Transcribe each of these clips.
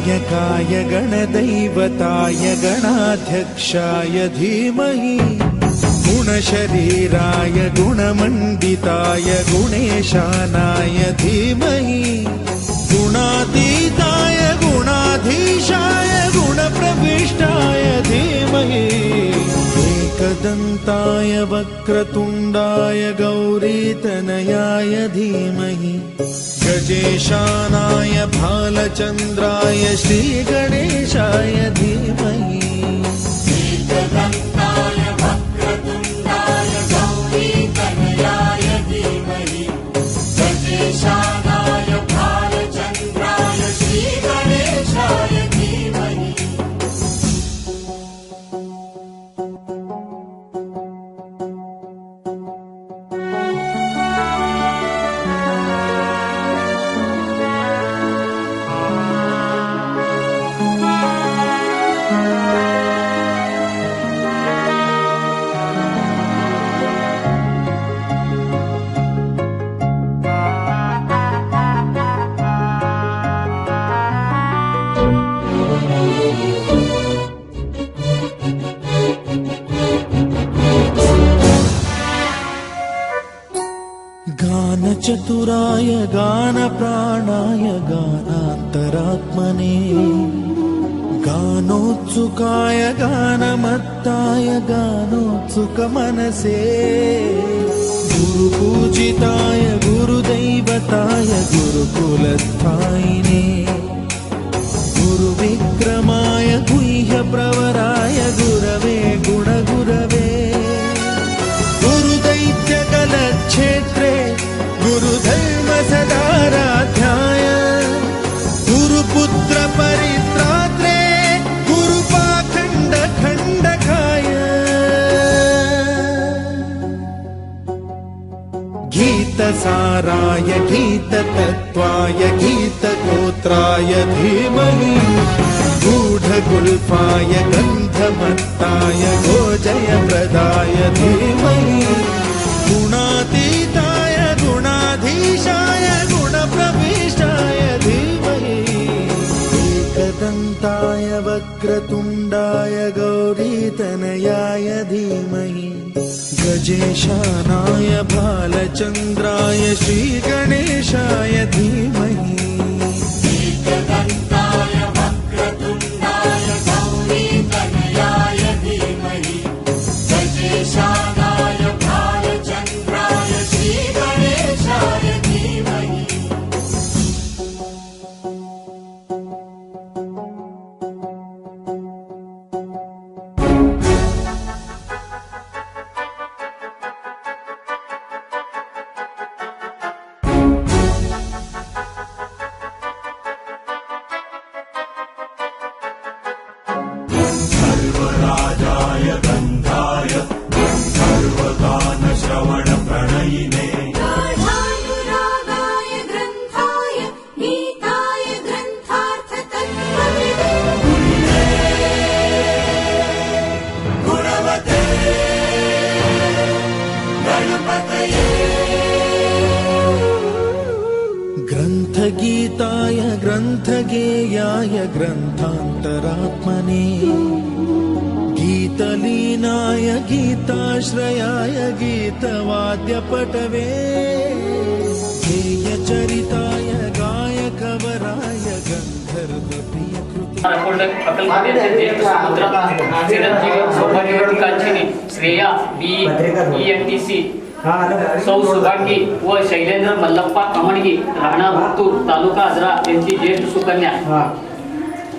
गणनायकाय गणदैवताय गणाध्यक्षाय धीमहि गुणशरीराय गुणमण्डिताय गुणेशानाय धीमहि गुणातीताय गुणाधीशाय गुणप्रविष्टाय धीमहि एकदन्ताय वक्रतुण्डाय गौरीतनयाय धीमहि गजेशानाय भालचन्द्राय श्रीगणेशाय धीमहि एकदन्ताय वक्रतुण्डाय गौरीतनयाय धीमहि गजेशानाय भालचन्द्राय श्रीगणेशाय धीमहि गानचतुराय गानप्राणाय गानान्तरात्मने गानोत्सुकाय गानमत्ताय गानोत्सुकमनसे गुरुपूजिताय गुरुदैवताय गुरुकुलस्थायिने गुरुविक्रमाय गुह्यप्रवराय गुरवे गुणगुरवे गुरुदैत्यकलक्षेत्रे गुरुधर्म सदाराध्याय गुरुपुत्र परित्रात्रे गुरुपाखण्ड खण्डकाय गीतसाराय गीततत्त्वाय गीतगोत्राय धीमहि गूढगुल्फाय गन्धमत्ताय गोजयप्रदाय धीमहि गुणातीताय गुणाधीशाय गुणप्रविष्टाय धीमहि एकदन्ताय वक्रतुण्डाय गौरीतनयाय धीमहि गजेशानाय भालचन्द्राय श्रीगणेशाय धीमहि एकदन्ताय वक्रतुण्डाय गौरीतनयाय धीमहि गजेशानाय भालचन्द्राय श्रीगणेशाय धीमहि सर्वराजाय गन्धाय सर्वगानश्रवणप्रणयिने गाढानुरागाय ग्रन्थाय गीताय ग्रन्थार्थतत्त्वविदे गुणवते गणपतये ग्रन्थगीताय ग्रन्थगेयाय ग्रन्थान्तरात्मने गीतलीनाय गीताश्रयाय गीतवाद्यपटवे गेयचरिताय गायकवराय गन्धर्वप्रियकृते अक्कलकोटचे ज्येष्ठ सुपुत्र चिरंजीवी सौभाग्यवती कांचनी श्रेया BE/ENTC सौ सुभांगी व शैलेंद्र मल्लप्पा कमणगी राहणार उत्तूर तालुका आजरा यांची ज्येष्ठ सुकन्या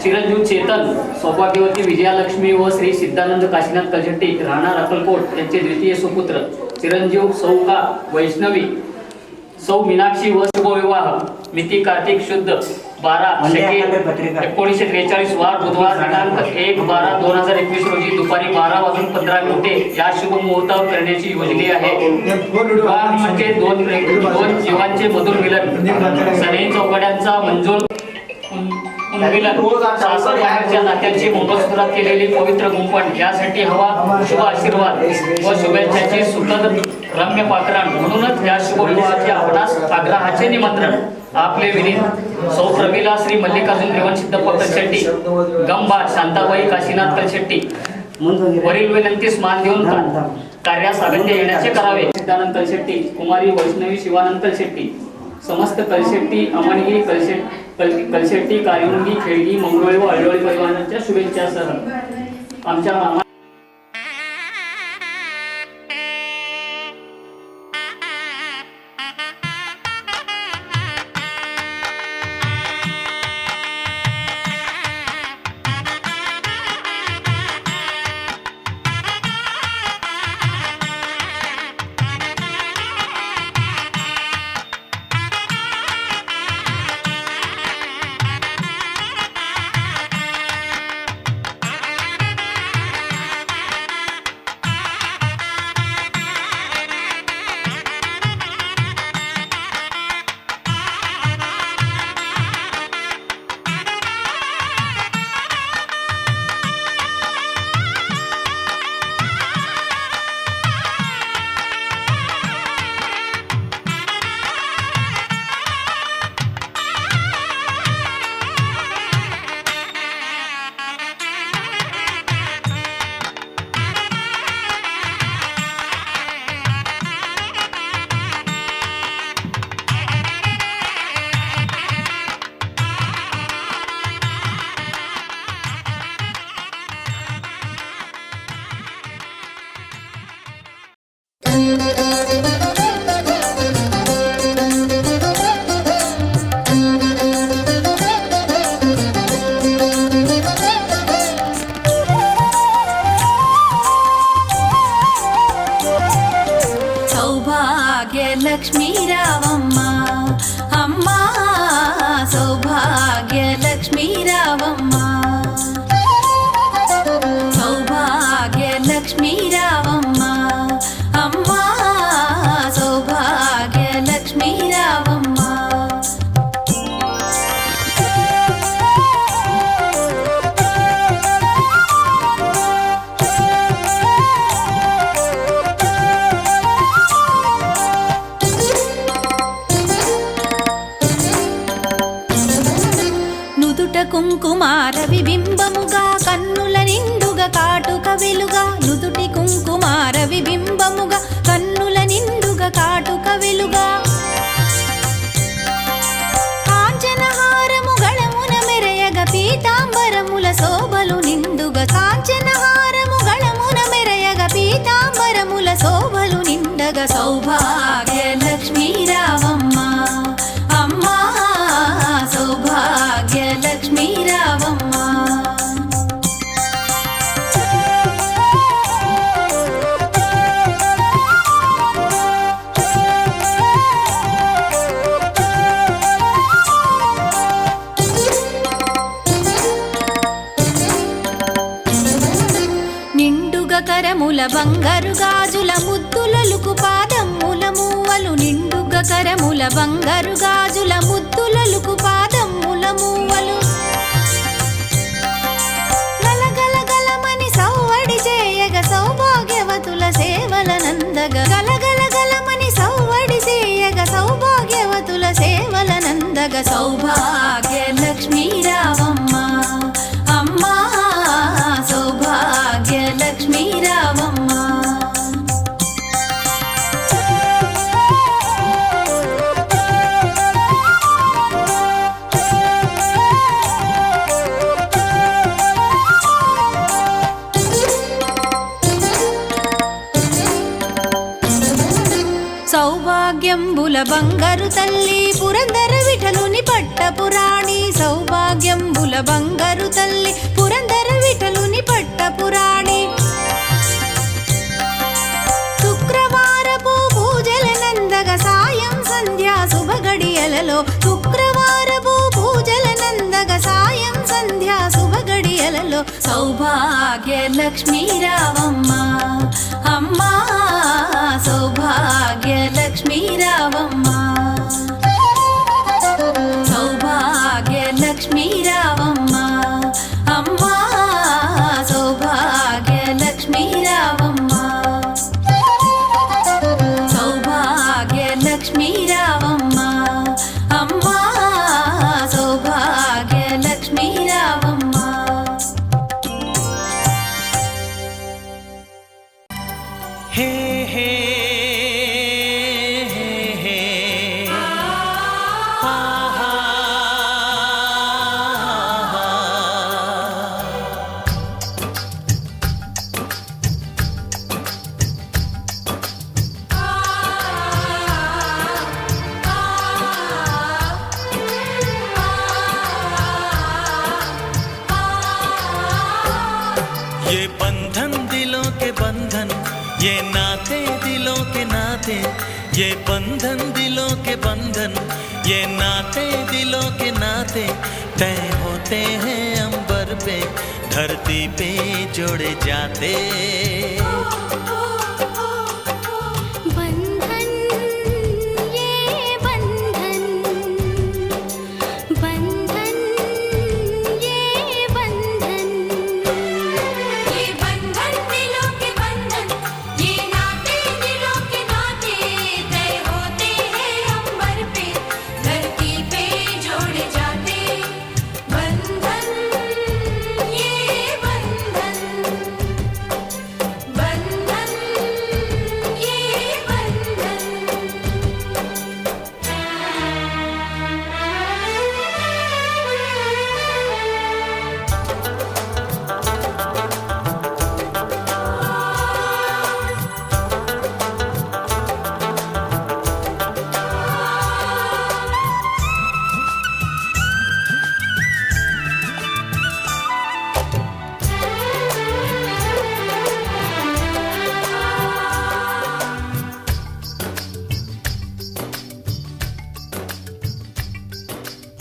चिरंजीव चेतन सौभाग्यवती विजयालक्ष्मी व श्री सिद्धानंद काशीनाथ कलशेट्टी राहणार अक्कलकोट यांचे द्वितीय सुपुत्र चिरंजीव सौका वैष्णवी सौ मीनाक्षी व शुभविवाह मिती कार्तिक शुद्ध 12/1943 वार बुधवार दिनांक 1/12/2021 रोजी दुपारी 12:15 या शुभ मुहूर्तावर करण्याची योजली आहे. विवाह म्हणजे दोन जीवांचे मधुर मिलन. सनई चौकड्यांचा मंजूळ उन्मिलन सासरबाहेरच्या नात्यांची मंगळसूत्रात केलेली पवित्र गुंफण यासाठी हवा शुभ आशीर्वाद व शुभेच्छाची सुखद रम्य पात्राण म्हणूनच या शुभविवाहाचे आपणास आग्रहाचे निमंत्रण. आपले विनीत सौ प्रमिला श्री मल्लिकार्जुन रेवणसिद्धप्पा कलशेट्टी गंबा शांताबाई काशीनाथ कलशेट्टी वरील विनंतीस मान देऊन कार्यास अभिनय येण्याचे करावे. सिद्धानंद कलशेट्टी कुमारी वैष्णवी शिवानंद कलशेट्टी समस्त कलशेट्टी अमणगी कलशेट्टी कारिवंगी खेळगी मंगळवेळ व अळवळी परिवारांच्या शुभेच्छासह आमच्या मामा लक्ष्मी रावम्मा अम्मा सौभाग्य लक्ष्मी रावम्मा सौभाग्य लक्ष्मी रावम्मा अम्मा सौभाग्य लक्ष्मी रावम्मा కుంకుమార విబింబముగా కన్నుల నిండుగా కాటుక వెలుగా నుదుటి కుంకుమార విబింబముగా కన్నుల నిండుగా కాటుక వెలుగా కాంచనహారము గళమున మెరయగ పీతాంబరముల శోభలు నిండుగా కాంచనహారము గళమున మెరయగ పీతాంబరముల శోభలు నిండగా సౌభాగ్య లక్ష్మీ రావమ్మ అమ్మా సౌభాగ్య లక్ష్మీ రావమ్మ నిండుగా కరముల బంగారు గాజుల ముద్దులలుకు పాదమ్ముల మూవలు నిండుగా కరముల బంగారు గాజుల ముద్దులలుకు పాదమ్ముల మూవలు గలగలగలమని సౌవడి చేయగ సౌభాగ్యవతుల సేవల నందగ గలగలగలమని సౌవడి చేయగ సౌభాగ్యవతుల సేవల నందగ సౌభాగ్య లక్ష్మీ రావమ్మ అమ్మా సౌభాగ్య లక్ష్మీ రావమ్మ సౌభాగ్యంబుల బంగారు తల్లి పురందర విఠలుని పట్టపురాణి సౌభాగ్యంబుల బంగారు తల్లి పురందర విఠలుని పట్టపురాణి శుక్రవారపు పూజల నందగ సాయం సంధ్యా శుభగడియలలో శుక్రవారపు పూజల నందగ సాయం సంధ్యా శుభగడియలలో సౌభాగ్య లక్ష్మీ రావమ్మ అమ్మా సౌభాగ్య లక్ష్మీ రావమ్మ సౌభాగ్య లక్ష్మీ రావమ్మ हे ये बंधन दिलों के बंधन, ये नाते दिलों के नाते, ये बंधन दिलों के बंधन, ये नाते दिलों के नाते तय होते हैं अंबर पे, धरती पे जोड़े जाते। बंधन ये बंधन, बंधन ये बंधन, ये बंधन दिलों के बंधन, ये नाते दिलों के नाते तय होते हैं अंबर पे, धरती पे जोड़े जाते। बंधन ये बंधन, बंधन ये बंधन।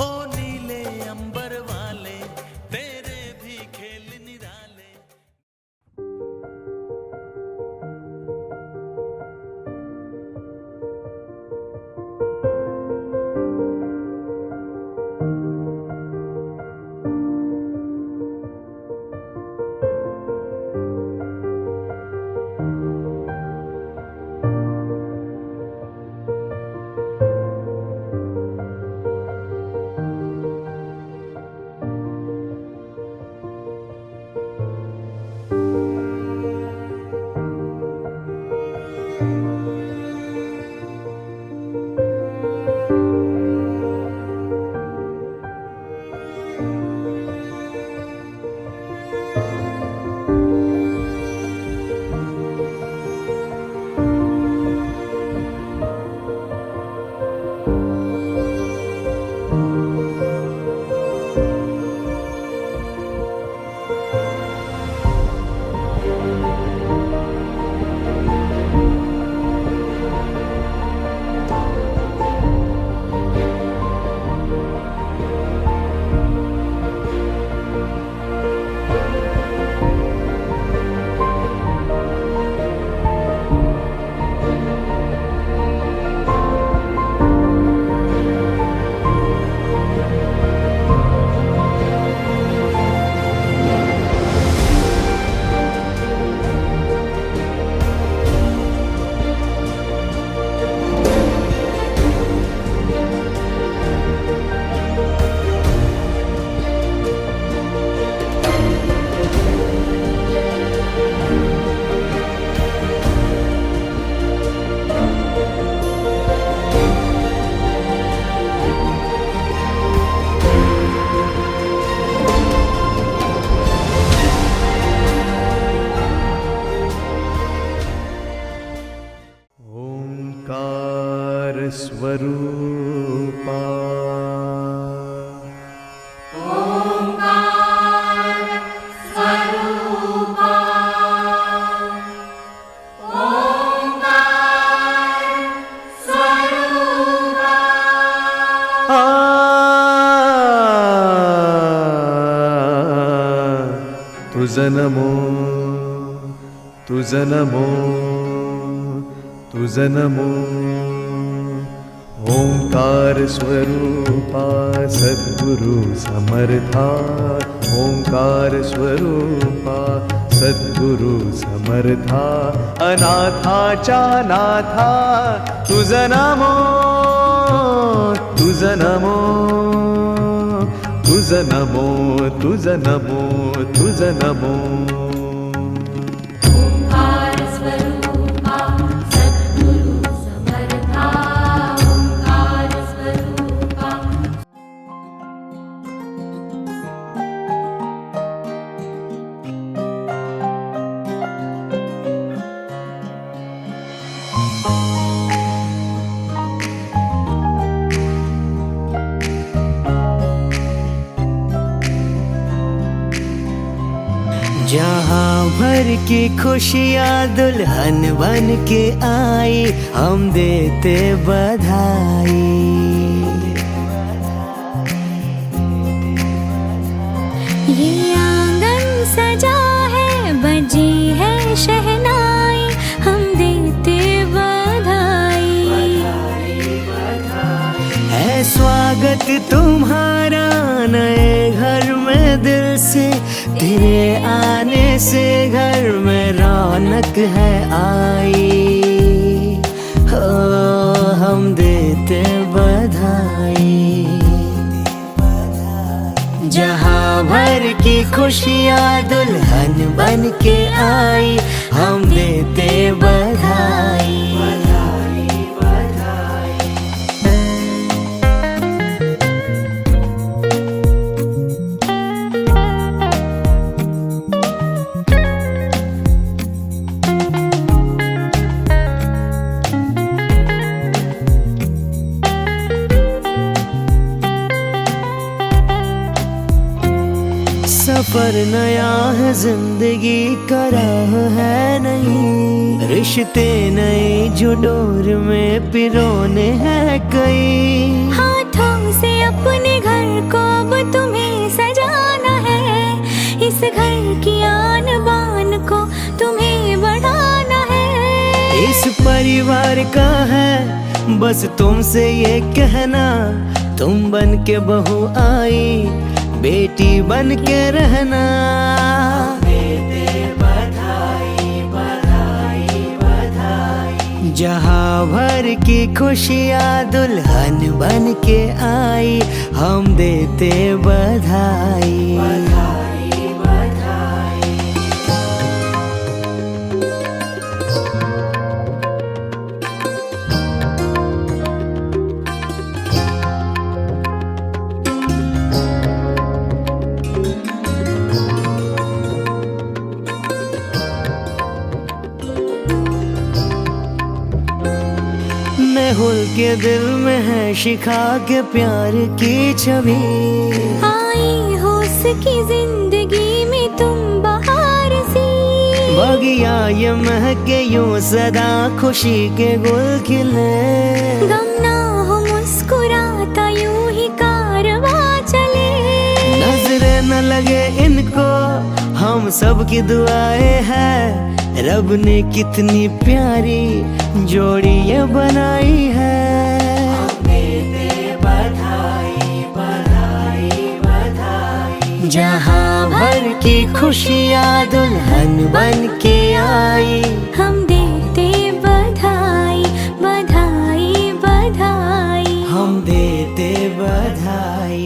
ओ नीले अंबर वाले तेरे भी खेल निराले। ओंकार स्वरूपा तुझं नमो, तुझं नमो, तुझं नमो। ओंकार स्वरूपा सद्गुरु समर्था, ओंकार स्वरूपा सद्गुरु समर्था, अनाथाच्या नाथा तुझं नमो, तुझं नमो, तुझं नमो, तुझं नमो, तुझं नमो। ओंकार स्वरूपा जहाँ भर की खुशियाँ दुल्हन बन के आई, हम देते बधाई। ये आंगन सजा है, बजी है शहनाई, हम देते बधाई। है स्वागत तुम्हारा नए घर में दिल से, तेरे आने से घर में रौनक है आई। हो हम देते बधाई। जहाँ भर की खुशियाँ दुल्हन बन के आई, हम देते बधाई। सफर नया है, जिंदगी का राह है नहीं, रिश्ते नए जो डोर में पिरोने हैं कई। हाथों से अपने घर को अब तुम्हें सजाना है, इस घर की आन बान को तुम्हें बढ़ाना है। इस परिवार का है बस तुमसे ये कहना, तुम बन के बहू आई, बेटी बन के रहना। देते बधाई बधाई बधाई। जहाँ भर की खुशियाँ दुल्हन बन के आई, हम देते बधाई बधाई बधाई। मेहुल के दिल में है शिखा के प्यार की छवि, आई हो उसकी जिंदगी में तुम बहार सी। बगिया ये महके यूं सदा खुशी के गुल खिले, गम ना हो मुस्कुराता यूं ही कारवां चले। नजरे न लगे इनको हम सब की दुआएं हैं, रब ने कितनी प्यारी जोड़ी ये बनाई है। देते बधाई बधाई बधाई। जहाँ भर की खुशियाँ दुल्हन बन के आई, हम देते बधाई बधाई बधाई। हम देते बधाई।